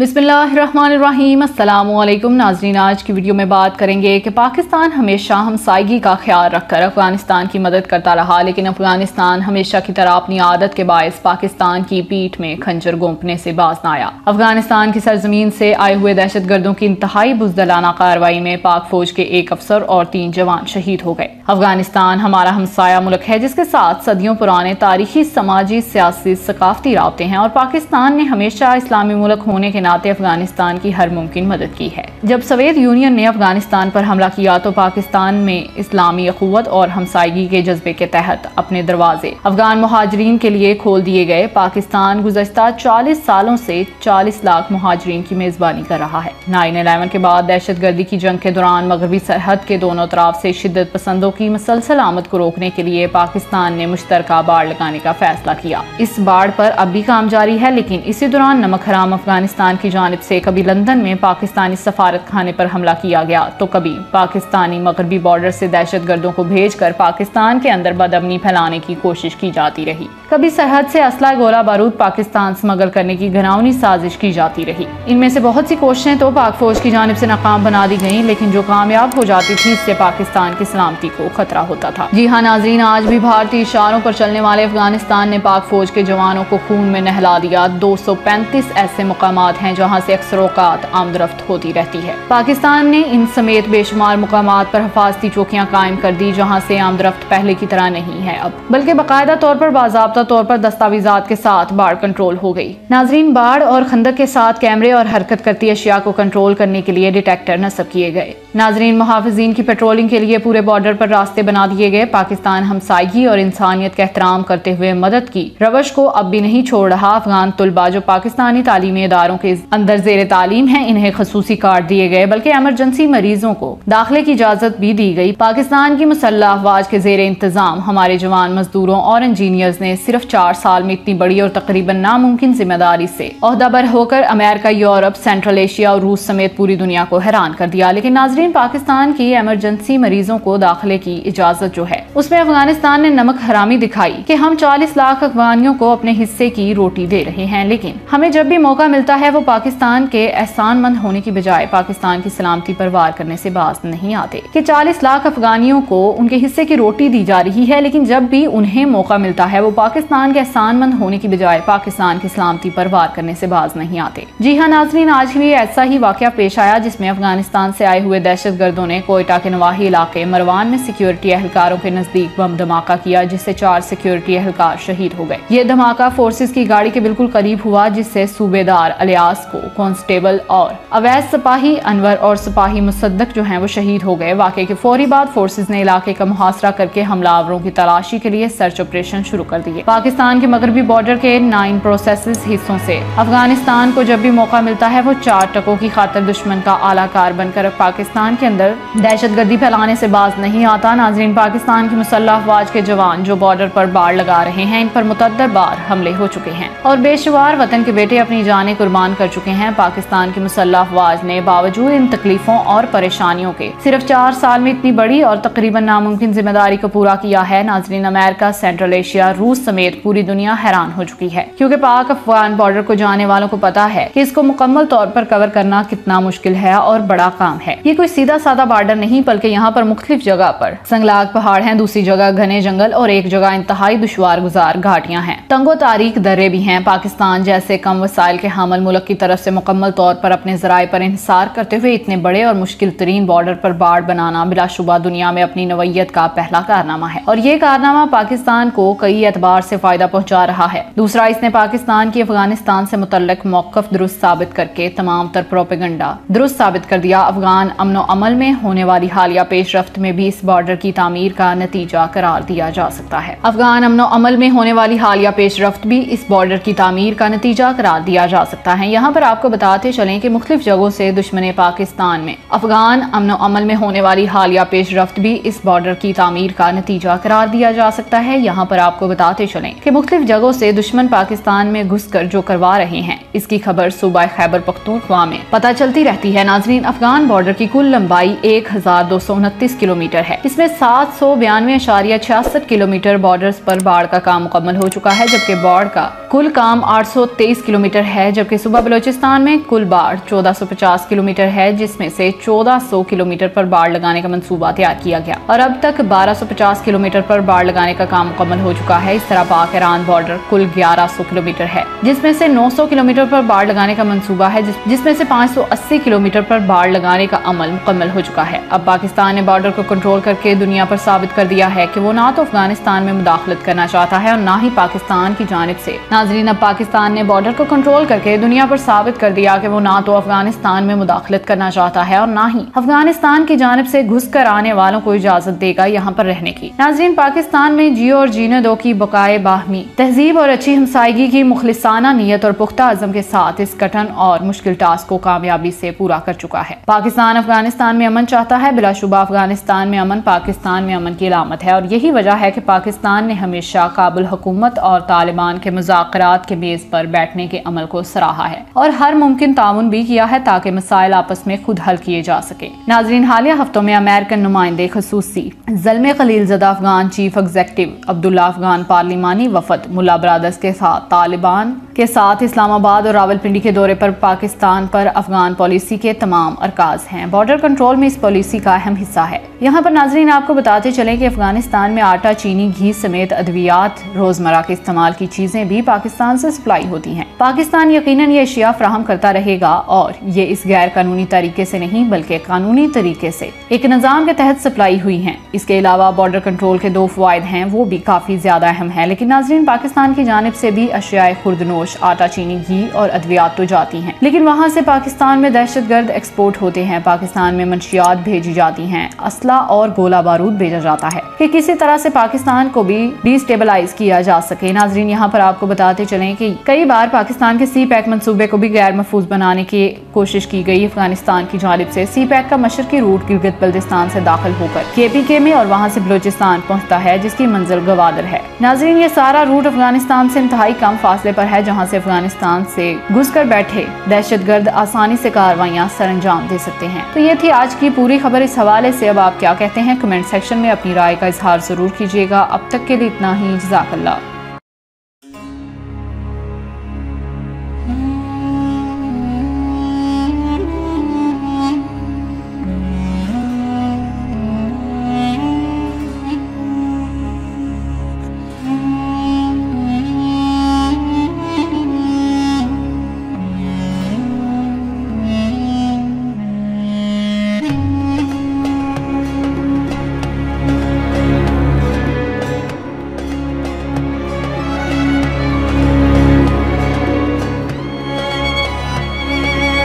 बिस्मिल्लाहिर्रहमानिर्रहीम। अस्सलामुअलैकुम नाज़रीन, आज की वीडियो में बात करेंगे कि पाकिस्तान हमेशा हमसायगी का ख्याल रखकर अफगानिस्तान की मदद करता रहा, लेकिन अफगानिस्तान हमेशा की तरह अपनी आदत के बायस पाकिस्तान की पीठ में खंजर गोंपने से बाज न आया। अफगानिस्तान की सरजमीन से आए हुए दहशतगर्दों की इंतहाई बुज़दिलाना कार्रवाई में पाक फौज के एक अफसर और 3 जवान शहीद हो गए। अफगानिस्तान हमारा हमसाया मुल्क है जिसके साथ सदियों पुराने तारीखी, समाजी, सियासी, सकाफती राब्ते हैं और पाकिस्तान ने हमेशा इस्लामी मुल्क होने के नाते अफगानिस्तान की हर मुमकिन मदद की है। जब सोवियत यूनियन ने अफगानिस्तान पर हमला किया तो पाकिस्तान में इस्लामी अखुवत और हमसायगी के जज्बे के तहत अपने दरवाजे अफगान मुहाजिरीन के लिए खोल दिए गए। पाकिस्तान गुज़श्ता 40 सालों से 40 लाख मुहाजिरीन की मेजबानी कर रहा है। 9/11 के बाद दहशतगर्दी की जंग के दौरान मगरबी सरहद के दोनों तरफ से शिद्दत पसंदों की मुसलसल आमद को रोकने के लिए पाकिस्तान ने मुश्तरका बाड़ लगाने का फैसला किया। इस बाड़ पर अब भी काम जारी है, लेकिन इसी दौरान नमक हराम अफगानिस्तान की जानिब से कभी लंदन में पाकिस्तानी सफारत खाने पर हमला किया गया तो कभी पाकिस्तानी मगरबी बॉर्डर से दहशतगर्दों को भेजकर पाकिस्तान के अंदर बदअमनी फैलाने की कोशिश की जाती रही। कभी सरहद से असला गोला बारूद पाकिस्तान स्मगल करने की घिनौनी साजिश की जाती रही। इनमें से बहुत सी कोशिशें तो पाक फौज की जानिब से नाकाम बना दी गयी, लेकिन जो कामयाब हो जाती थी इससे पाकिस्तान की सलामती को खतरा होता था। जी हाँ नाजरीन, आज भी भारतीय इशारों पर चलने वाले अफगानिस्तान ने पाक फौज के जवानों को खून में नहला दिया। 235 ऐसे मुकामात हैं जहाँ से अक्सर औकात आमदरफ्त होती रहती है। पाकिस्तान ने इन समेत बेशुमार मुकामात पर हिफाजती चौकियां कायम कर दी जहाँ से आमदरफ्त पहले की तरह नहीं है अब, बल्कि बाकायदा तौर पर बाज़ाब्ता तौर पर दस्तावेजात के साथ बाढ़ कंट्रोल हो गई। नाजरीन, बाढ़ और खंदक के साथ कैमरे और हरकत करती अशिया को कंट्रोल करने के लिए डिटेक्टर नस्ब किए गए। नाजरीन, मुहाफिजीन की पेट्रोलिंग के लिए पूरे बॉर्डर पर रास्ते बना दिए गए। पाकिस्तान हमसायगी और इंसानियत का एहतराम करते हुए मदद की रवश को अब भी नहीं छोड़ रहा। अफगान तुलबा जो पाकिस्तानी तालीमी इदारों के अंदर जेर तालीम है, इन्हें खसूसी कार्ड दिए गए, बल्कि एमरजेंसी मरीजों को दाखिले की इजाजत भी दी गई। पाकिस्तान की मुसल्लह अफवाज के जेर इंतजाम हमारे जवान, मजदूरों और इंजीनियर्स ने सिर्फ 4 साल में इतनी बड़ी और तकरीबन नामुमकिन जिम्मेदारी से ओहदाबर होकर अमेरिका, यूरोप, सेंट्रल एशिया और रूस समेत पूरी दुनिया को हैरान कर दिया। लेकिन नाजरीन, पाकिस्तान की एमरजेंसी मरीजों को दाखिले की इजाजत जो है उसमें अफगानिस्तान ने नमक हरामी दिखाई कि हम 40 लाख अफगानियों को अपने हिस्से की रोटी दे रहे हैं, लेकिन हमें जब भी मौका मिलता है वो पाकिस्तान के एहसानमंद होने की बजाय पाकिस्तान की सलामती पर वार करने से बाज नहीं आते। कि 40 लाख अफगानियों को उनके हिस्से की रोटी दी जा रही है, लेकिन जब भी उन्हें मौका मिलता है वो पाकिस्तान के एहसानमंद होने की बजाय पाकिस्तान की सलामती पर वार करने से बाज नहीं आते। जी हाँ नाजरीन, आज भी ऐसा ही वाकया पेश आया जिसमें अफगानिस्तान से आए हुए दहशतगर्दों ने कोयटा के नवाही इलाके मरवान में सिक्योरिटी एहलकारों के नजदीक बम धमाका किया, जिससे 4 सिक्योरिटी एहलकार शहीद हो गए। ये धमाका फोर्सेस की गाड़ी के बिल्कुल करीब हुआ, जिससे सूबेदार अलियास को, कांस्टेबल और अवैध सिपाही अनवर और सिपाही मुसद्दक जो हैं वो शहीद हो गए। वाकये के फौरी बाद फोर्सेस ने इलाके का मुहासरा करके हमलावरों की तलाशी के लिए सर्च ऑपरेशन शुरू कर दिए। पाकिस्तान के मगरबी बॉर्डर के 9 प्रोसेसेस हिस्सों से अफगानिस्तान को जब भी मौका मिलता है वो 4 टकों की खातिर दुश्मन का आला कार बनकर पाकिस्तान के अंदर दहशतगर्दी फैलाने से बाज नहीं आता। नाजरीन, पाकिस्तान की मुसल्लह अफवाज के जवान जो बॉर्डर पर बाड़ लगा रहे हैं, इन पर मुतअद्दिद बार हमले हो चुके हैं और बेशुमार वतन के बेटे अपनी जानें कुर्बान कर चुके हैं। पाकिस्तान की मुसल्लह अफवाज ने बावजूद इन तकलीफों और परेशानियों के सिर्फ 4 साल में इतनी बड़ी और तकरीबन नामुमकिन जिम्मेदारी को पूरा किया है। नाजरीन, अमेरिका, सेंट्रल एशिया, रूस समेत पूरी दुनिया हैरान हो चुकी है, क्योंकि पाक अफगान बॉर्डर को जाने वालों को पता है कि इसको मुकम्मल तौर पर कवर करना कितना मुश्किल है और बड़ा काम है। ये कोई सीधा साधा बॉर्डर नहीं, बल्कि यहाँ पर मुख्तलिफ जगह पर संगलाग पहाड़ हैं, दूसरी जगह घने जंगल और एक जगह इंतहाई दुश्वार गुजार घाटियां हैं। तंगो तारीख दर्रे भी हैं। पाकिस्तान जैसे कम वसाइल के हामिल मुल्क की तरफ से मुकम्मल तौर पर अपने ज़राए पर इंहिसार करते हुए इतने बड़े और मुश्किल तरीन बॉर्डर पर बाड़ बनाना बिलाशुबा दुनिया में अपनी नवैयत का पहला कारनामा है और ये कारनामा पाकिस्तान को कई एतबार से फायदा पहुंचा रहा है। दूसरा, इसने पाकिस्तान की अफगानिस्तान से मुतल्लिक मौक़िफ़ दुरुस्त साबित करके तमाम तर प्रोपेगेंडा दुरुस्त साबित कर दिया। अफगान अमनो अमल में होने वाली हालिया पेशरफ्त में भी इस बॉर्डर की तामीर का नतीजा करार दिया जा सकता है। अफगान अमनो अमल में होने वाली हालिया पेशरफ्त भी इस बॉर्डर की तामीर का नतीजा करार दिया जा सकता है। यहाँ पर आपको बताते चलें कि मुख्तलिफ जगहों से दुश्मन पाकिस्तान में अफगान अमनो अमल में होने वाली हालिया पेशरफ्त भी इस बॉर्डर की तामीर का नतीजा करार दिया जा सकता है। यहाँ पर आपको बताते चलें कि मुख्तलिफ जगहों से दुश्मन पाकिस्तान में घुसकर जो करवा रहे हैं, इसकी खबर सूबा खैबर पख्तूनख्वा में पता चलती रहती है। नाजरीन, अफगान बॉर्डर की कुल लंबाई 1229 किलोमीटर है। इसमें 792.66 किलोमीटर बॉर्डर्स पर बाढ़ का काम मुकम्मल हो चुका है, जबकि बाढ़ का कुल काम 823 किलोमीटर है। जबकि सूबा बलोचिस्तान में कुल बाढ़ 1450 किलोमीटर है, जिसमें से 1400 किलोमीटर पर बाढ़ लगाने का मंसूबा तैयार किया गया और अब तक 1250 किलोमीटर पर बाढ़ लगाने का काम मुकम्मल हो चुका है। इस तरह पाक ईरान बॉर्डर कुल 1100 किलोमीटर है, जिसमें से 900 किलोमीटर पर बाढ़ लगाने का मंसूबा है, जिसमें से 580 किलोमीटर पर बाढ़ लगाने का अमल मुकम्मल हो चुका है। अब पाकिस्तान ने बॉर्डर को कंट्रोल करके दुनिया पर साबित कर दिया है कि वो ना तो अफगानिस्तान में मुदाखलत करना चाहता है और ना ही पाकिस्तान की जानिब से। नाज़रीन, अब पाकिस्तान ने बॉर्डर को कंट्रोल करके दुनिया पर साबित कर दिया कि वो ना तो अफगानिस्तान में मुदाखलत करना चाहता है और ना ही अफगानिस्तान की जानिब से घुस कर आने वालों को इजाजत देगा यहाँ पर रहने की। नाज़रीन, पाकिस्तान में जियो और जीने दो की बकाए बाहमी तहजीब और अच्छी हमसायगी की मुखलिसाना नीयत और पुख्ता अज़म के साथ इस कठिन और मुश्किल टास्क को कामयाबी से पूरा कर चुका है। पाकिस्तान अफगानिस्तान में अमन चाहता है। बिलाशुबा अफगानिस्तान में अमन पाकिस्तान में अमन की अलामत है और यही वजह है कि पाकिस्तान ने हमेशा काबुल हुकूमत और तालिबान के मुज़ाकरात के मेज पर बैठने के अमल को सराहा है और हर मुमकिन ताउन भी किया है ताकि मसाइल आपस में खुद हल किए जा सके। नाज़रीन, हालिया हफ्तों में अमेरिकन नुमाइंदे ख़ुसूसी ज़ल्मे खलीलज़दा अफगान चीफ एग्जीक्यूटिव अब्दुल्ला अफगान पार्लिमानी वफद मुल्ला ब्रदर्स के साथ तालिबान के साथ इस्लामाबाद और रावलपिंडी के दौरे पर पाकिस्तान पर अफगान पॉलिसी के तमाम अरकाज हैं। बॉर्डर कंट्रोल में इस पॉलिसी का अहम हिस्सा है। यहाँ पर नाज़रीन आपको बताते चलें कि अफगानिस्तान में आटा, चीनी, घी समेत अद्वियात, रोजमर्रा के इस्तेमाल की चीजें भी पाकिस्तान से सप्लाई होती हैं। पाकिस्तान यकीनन ये अशिया फराहम करता रहेगा और ये इस गैर कानूनी तरीके से नहीं बल्कि कानूनी तरीके से एक निज़ाम के तहत सप्लाई हुई हैं। इसके अलावा बॉर्डर कंट्रोल के 2 फ़वाइद हैं, वो भी काफी ज्यादा अहम है। लेकिन नाज़रीन, पाकिस्तान की जानिब से भी अशियाए खुर्दनोश, आटा, चीनी, घी और अद्वियात तो जाती हैं, लेकिन वहाँ से पाकिस्तान में दहशतगर्द एक्सपोर्ट होते हैं। पाकिस्तान में मंशियात भेजी जाती हैं, असला और गोला बारूद भेजा जाता है कि किसी तरह से पाकिस्तान को भी डिस्टेबलाइज किया जा सके। नाज़रीन, यहाँ पर आपको बताते चलें कि कई बार पाकिस्तान के सी पैक मंसूबे को भी गैर महफूज बनाने की कोशिश की गई। अफगानिस्तान की जानिब से सी पैक का मशरकी रूट गिलगित बल्तिस्तान से दाखिल होकर KPK में और वहाँ से बलोचिस्तान पहुँचता है, जिसकी मंजिल गवादर है। नाज़रीन, ये सारा रूट अफगानिस्तान से इंतहाई कम फासले पर है, जहाँ से अफगानिस्तान से घुस कर बैठे दहशतगर्द आसानी से कार्रवाइयाँ सर अंजाम दे सकते हैं। तो ये थी आज की पूरी खबर। इस हवाले से अब आप क्या कहते हैं, कमेंट सेक्शन में अपनी राय का इजहार जरूर कीजिएगा। अब तक के लिए इतना ही। जज़ाकल्लाह।